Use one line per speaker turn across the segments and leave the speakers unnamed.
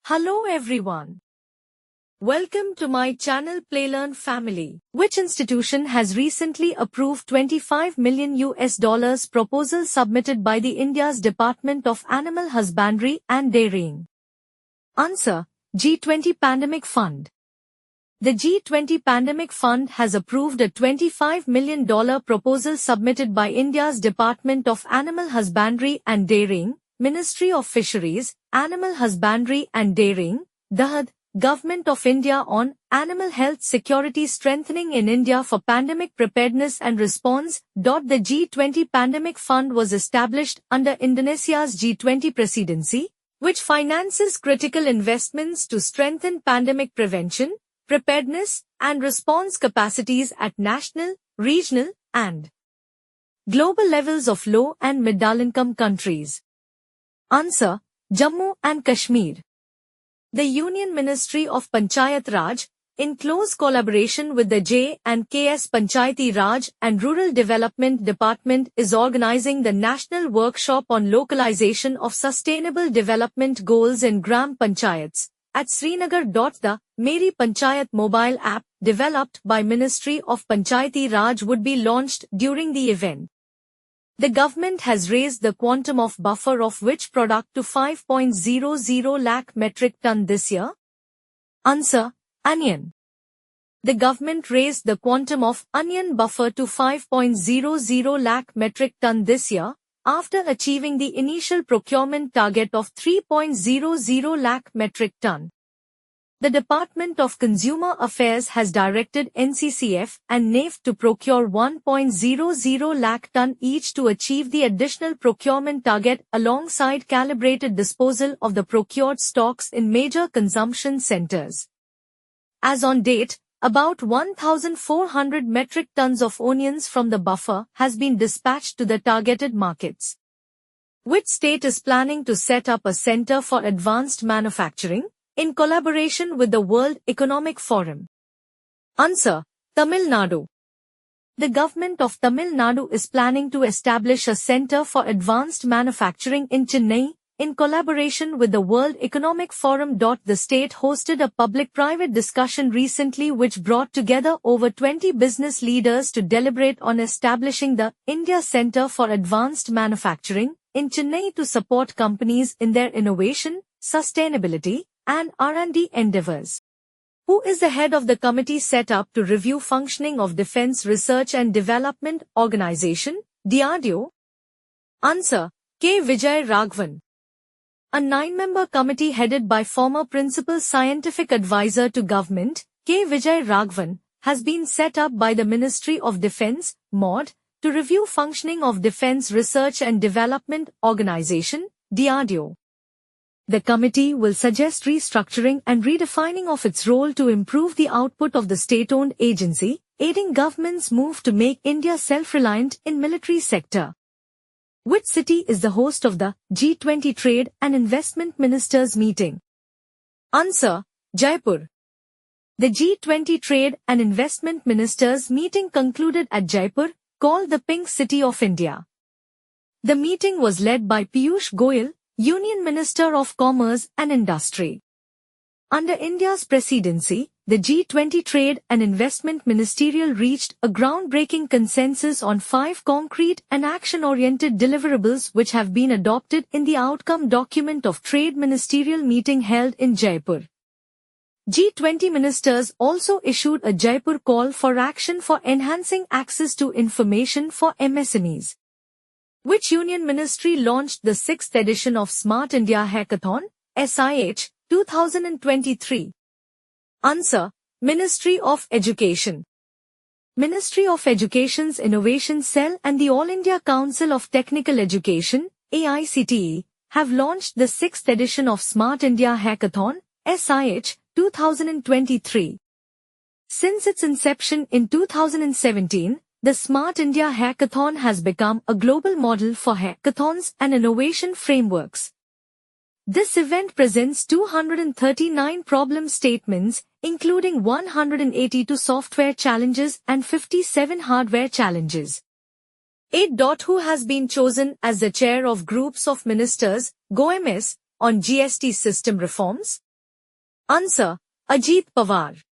Hello everyone. Welcome to my channel PlayLearn family. Which institution has recently approved $25 million proposal submitted by the India's Department of Animal Husbandry and Dairying? Answer: G20 Pandemic Fund. The G20 Pandemic Fund has approved a $25 million proposal submitted by India's Department of Animal Husbandry and Dairying, Ministry of Fisheries, Animal Husbandry and Dairying, DAHD, Government of India on Animal Health Security Strengthening in India for Pandemic Preparedness and Response. The G20 Pandemic Fund was established under Indonesia's G20 presidency, which finances critical investments to strengthen pandemic prevention, preparedness, and response capacities at national, regional, and global levels of low and middle-income countries. Answer: Jammu and Kashmir. The Union Ministry of Panchayat Raj, in close collaboration with the J&K's Panchayati Raj and Rural Development Department, is organizing the National Workshop on Localization of Sustainable Development Goals in Gram Panchayats at Srinagar. The Meri Panchayat mobile app, developed by Ministry of Panchayati Raj, would be launched during the event. The government has raised the quantum of buffer of which product to 5.00 lakh metric ton this year? Answer: onion. The government raised the quantum of onion buffer to 5.00 lakh metric ton this year, after achieving the initial procurement target of 3.00 lakh metric ton. The Department of Consumer Affairs has directed NCCF and NAFE to procure 1.00 lakh ton each to achieve the additional procurement target, alongside calibrated disposal of the procured stocks in major consumption centers. As on date, about 1,400 metric tons of onions from the buffer has been dispatched to the targeted markets. Which state is planning to set up a center for advanced manufacturing in collaboration with the World Economic Forum? Answer: Tamil Nadu. The government of Tamil Nadu is planning to establish a center for advanced manufacturing in Chennai, in collaboration with the World Economic Forum. The state hosted a public-private discussion recently which brought together over 20 business leaders to deliberate on establishing the India Center for Advanced Manufacturing in Chennai to support companies in their innovation, sustainability, and R&D endeavors. Who is the head of the committee set up to review functioning of Defence Research and Development Organisation, DRDO? Answer: K. Vijay Raghavan. A 9-member committee headed by former Principal Scientific Advisor to Government, K. Vijay Raghavan, has been set up by the Ministry of Defence, MOD, to review functioning of Defence Research and Development Organisation, DRDO. The committee will suggest restructuring and redefining of its role to improve the output of the state-owned agency, aiding government's move to make India self-reliant in military sector. Which city is the host of the G20 Trade and Investment Ministers meeting? Answer: Jaipur. The G20 Trade and Investment Ministers meeting concluded at Jaipur, called the Pink City of India. The meeting was led by Piyush Goyal, Union Minister of Commerce and Industry. Under India's presidency, the G20 Trade and Investment Ministerial reached a groundbreaking consensus on 5 concrete and action-oriented deliverables which have been adopted in the outcome document of Trade Ministerial meeting held in Jaipur. G20 ministers also issued a Jaipur call for action for enhancing access to information for MSMEs. Which union ministry launched the 6th edition of Smart India Hackathon, SIH, 2023? Answer: Ministry of Education. Ministry of Education's Innovation Cell and the All India Council of Technical Education, AICTE, have launched the 6th edition of Smart India Hackathon, SIH, 2023. Since its inception in 2017, the Smart India Hackathon has become a global model for hackathons and innovation frameworks. This event presents 239 problem statements, including 182 software challenges and 57 hardware challenges. 8. Who has been chosen as the chair of Groups of Ministers, GOMS, on GST system reforms? Answer. Ajit Pawar.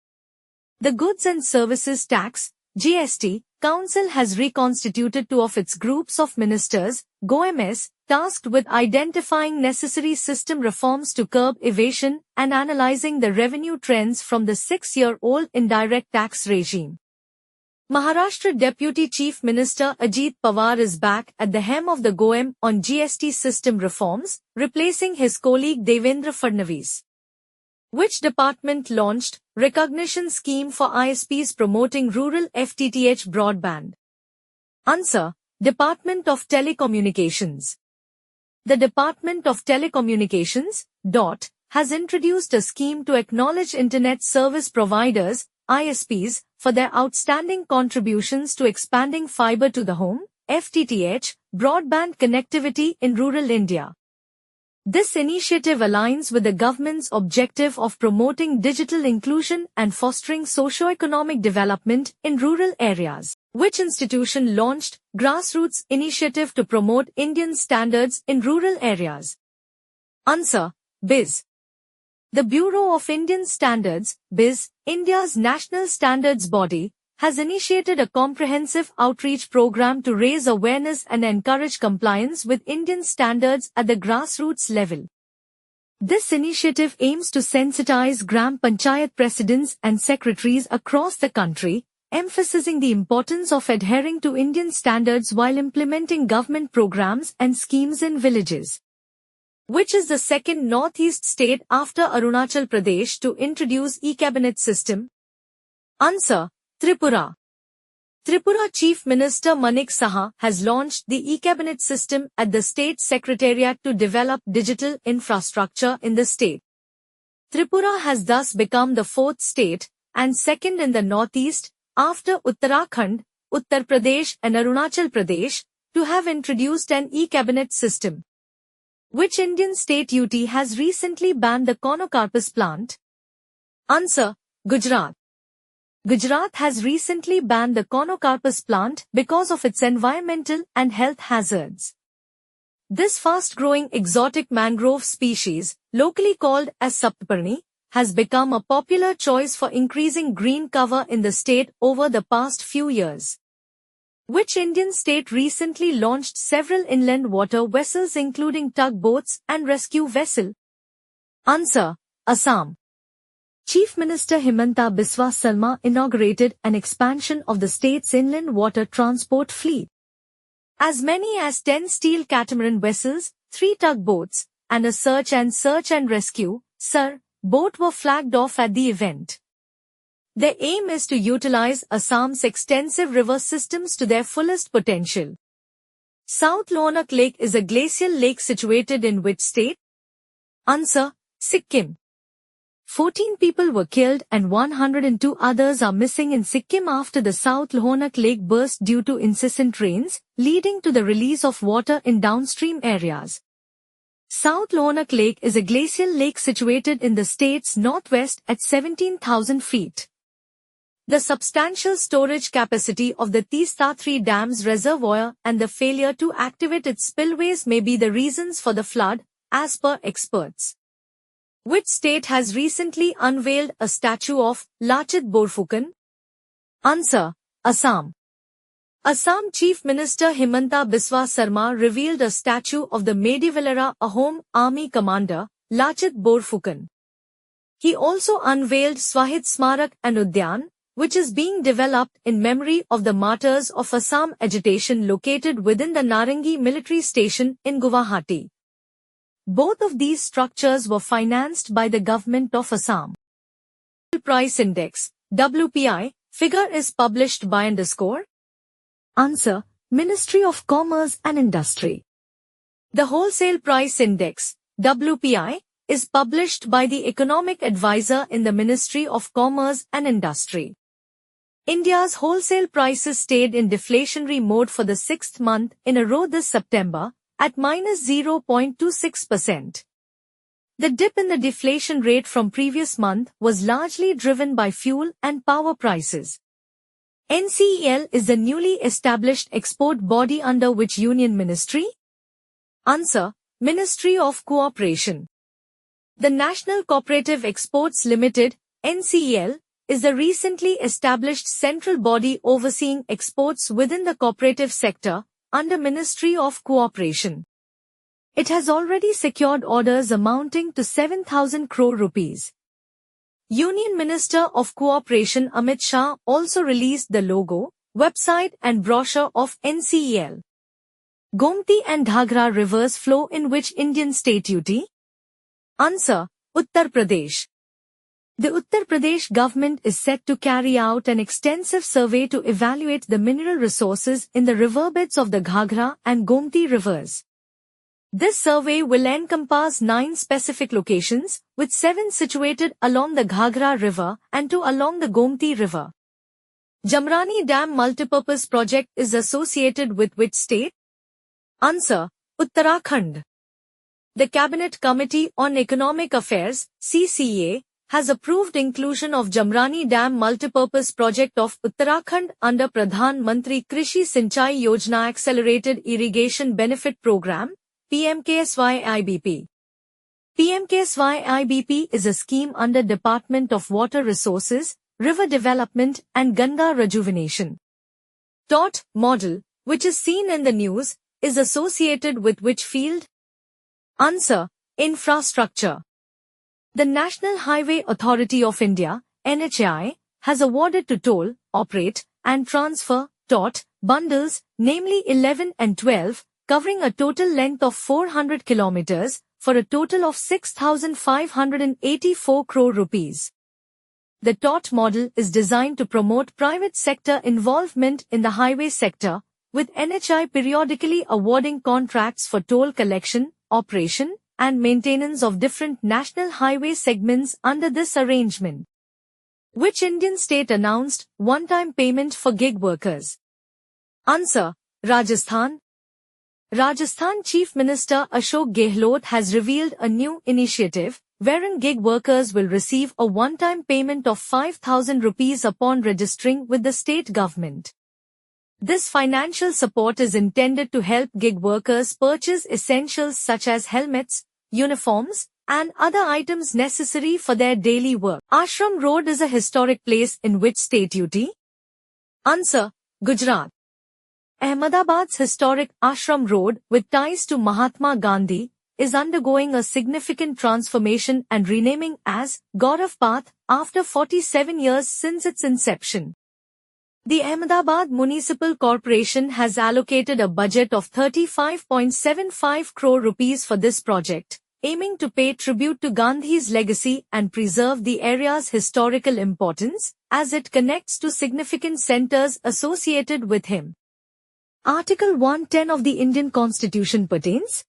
The Goods and Services Tax (GST) Council has reconstituted two of its groups of ministers, GoMS, tasked with identifying necessary system reforms to curb evasion and analyzing the revenue trends from the 6-year-old indirect tax regime. Maharashtra Deputy Chief Minister Ajit Pawar is back at the helm of the GoM on GST system reforms, replacing his colleague Devendra Fadnavis. Which department launched recognition scheme for ISPs promoting rural FTTH broadband? Answer. Department of Telecommunications. The Department of Telecommunications, DOT, has introduced a scheme to acknowledge Internet Service Providers, ISPs, for their outstanding contributions to expanding fiber to the home, FTTH, broadband connectivity in rural India. This initiative aligns with the government's objective of promoting digital inclusion and fostering socio-economic development in rural areas. Which institution launched grassroots initiative to promote Indian standards in rural areas? Answer. BIS. The Bureau of Indian Standards, BIS, India's national standards body, has initiated a comprehensive outreach program to raise awareness and encourage compliance with Indian standards at the grassroots level. This initiative aims to sensitize Gram Panchayat presidents and secretaries across the country, emphasizing the importance of adhering to Indian standards while implementing government programs and schemes in villages. Which is the second northeast state after Arunachal Pradesh to introduce e-cabinet system? Answer. Tripura. Tripura Chief Minister Manik Saha has launched the e-cabinet system at the State Secretariat to develop digital infrastructure in the state. Tripura has thus become the fourth state, and second in the northeast, after Uttarakhand, Uttar Pradesh and Arunachal Pradesh, to have introduced an e-cabinet system. Which Indian state UT has recently banned the Conocarpus plant? Answer. Gujarat. Gujarat has recently banned the Conocarpus plant because of its environmental and health hazards. This fast-growing exotic mangrove species, locally called as Saptaparni, has become a popular choice for increasing green cover in the state over the past few years. Which Indian state recently launched several inland water vessels including tugboats and rescue vessel? Answer. Assam. Chief Minister Himanta Biswa Sarma inaugurated an expansion of the state's inland water transport fleet. As many as 10 steel catamaran vessels, 3 tugboats, and a search and rescue boat were flagged off at the event. Their aim is to utilize Assam's extensive river systems to their fullest potential. South Lonak Lake is a glacial lake situated in which state? Answer. Sikkim. 14 people were killed and 102 others are missing in Sikkim after the South Lonak Lake burst due to incessant rains, leading to the release of water in downstream areas. South Lonak Lake is a glacial lake situated in the state's northwest at 17,000 feet. The substantial storage capacity of the Teesta 3 Dam's reservoir and the failure to activate its spillways may be the reasons for the flood, as per experts. Which state has recently unveiled a statue of Lachit Borphukan? Answer. Assam. Assam Chief Minister Himanta Biswa Sarma revealed a statue of the medieval era Ahom army commander, Lachit Borphukan. He also unveiled Swahit Smarak and Udyan, which is being developed in memory of the martyrs of Assam agitation located within the Narangi military station in Guwahati. Both of these structures were financed by the government of Assam. Price Index, WPI, figure is published by _ Answer. Ministry of Commerce and Industry. The Wholesale Price Index, WPI, is published by the Economic Advisor in the Ministry of Commerce and Industry. India's wholesale prices stayed in deflationary mode for the 6th month in a row this September, at -0.26%. The dip in the deflation rate from previous month was largely driven by fuel and power prices. NCEL is the newly established export body under which union ministry? Answer. Ministry of Cooperation. The National Cooperative Exports Limited, NCEL, is the recently established central body overseeing exports within the cooperative sector under Ministry of Cooperation. It has already secured orders amounting to 7,000 crore rupees. Union Minister of Cooperation Amit Shah also released the logo, website and brochure of NCEL. Gomti and Ghaghra rivers flow in which Indian state UT? Answer: Uttar Pradesh. The Uttar Pradesh government is set to carry out an extensive survey to evaluate the mineral resources in the riverbeds of the Ghaghra and Gomti rivers. This survey will encompass 9 specific locations, with 7 situated along the Ghaghra river and 2 along the Gomti river. Jamrani Dam Multipurpose Project is associated with which state? Answer: Uttarakhand. The Cabinet Committee on Economic Affairs, CCA, has approved inclusion of Jamrani Dam Multipurpose Project of Uttarakhand under Pradhan Mantri Krishi Sinchai Yojana Accelerated Irrigation Benefit Program, PMKSY-IBP. PMKSY-IBP is a scheme under Department of Water Resources, River Development and Ganga Rejuvenation. TOT model, which is seen in the news, is associated with which field? Answer: Infrastructure. The National Highway Authority of India, NHAI, has awarded to toll, operate, and transfer, TOT, bundles, namely 11 and 12, covering a total length of 400 kilometers, for a total of 6,584 crore rupees. The TOT model is designed to promote private sector involvement in the highway sector, with NHAI periodically awarding contracts for toll collection, operation, and maintenance of different national highway segments under this arrangement. Which Indian state announced one-time payment for gig workers? Answer: Rajasthan. Rajasthan Chief Minister Ashok Gehlot has revealed a new initiative, wherein gig workers will receive a one-time payment of 5,000 rupees upon registering with the state government. This financial support is intended to help gig workers purchase essentials such as helmets, uniforms, and other items necessary for their daily work. Ashram Road is a historic place in which state UT? Answer: Gujarat. Ahmedabad's historic Ashram Road, with ties to Mahatma Gandhi, is undergoing a significant transformation and renaming as Gaurav Path after 47 years since its inception. The Ahmedabad Municipal Corporation has allocated a budget of 35.75 crore rupees for this project, aiming to pay tribute to Gandhi's legacy and preserve the area's historical importance, as it connects to significant centers associated with him. Article 110 of the Indian Constitution pertains?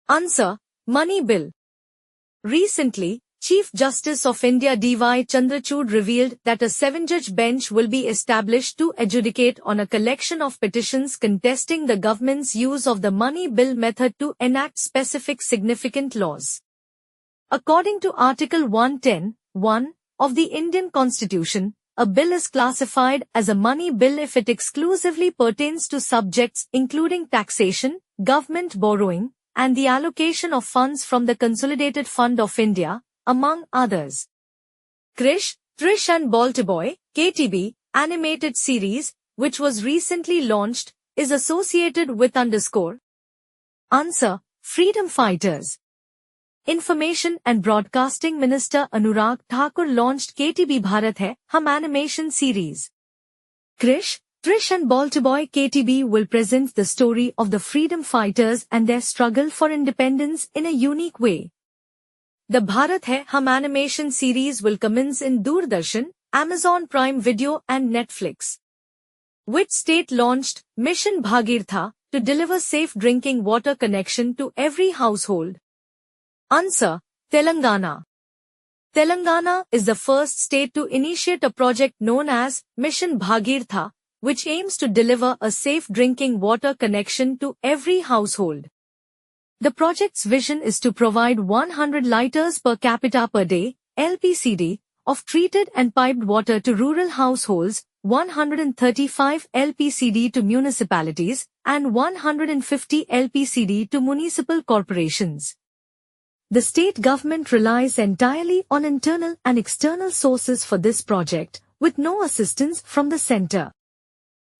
Answer: Money Bill. Recently, Chief Justice of India D.Y. Chandrachud revealed that a 7-judge bench will be established to adjudicate on a collection of petitions contesting the government's use of the money bill method to enact specific significant laws. According to Article 110(1) of the Indian Constitution, a bill is classified as a money bill if it exclusively pertains to subjects including taxation, government borrowing, and the allocation of funds from the Consolidated Fund of India, among others. Krish, Trish and Baltiboy, KTB, animated series, which was recently launched, is associated with _ Answer: Freedom Fighters. Information and Broadcasting Minister Anurag Thakur launched KTB Bharat Hai Hum animation series. Krish, Trish and Baltiboy KTB will present the story of the freedom fighters and their struggle for independence in a unique way. The Bharat Hai Hum animation series will commence in Doordarshan, Amazon Prime Video and Netflix. Which state launched Mission Bhagirtha to deliver safe drinking water connection to every household? Answer: Telangana. Telangana is the first state to initiate a project known as Mission Bhagirtha, which aims to deliver a safe drinking water connection to every household. The project's vision is to provide 100 liters per capita per day, LPCD, of treated and piped water to rural households, 135 LPCD to municipalities, and 150 LPCD to municipal corporations. The state government relies entirely on internal and external sources for this project, with no assistance from the center.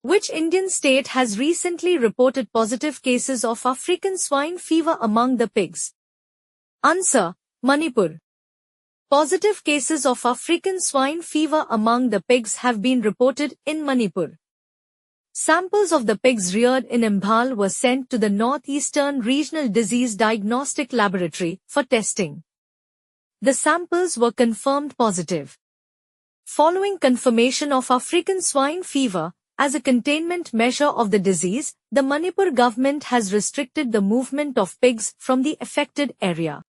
Which Indian state has recently reported positive cases of African swine fever among the pigs? Answer: Manipur. Positive cases of African swine fever among the pigs have been reported in Manipur. Samples of the pigs reared in Imphal were sent to the Northeastern Regional Disease Diagnostic Laboratory for testing. The samples were confirmed positive. Following confirmation of African swine fever, as a containment measure of the disease, the Manipur government has restricted the movement of pigs from the affected area.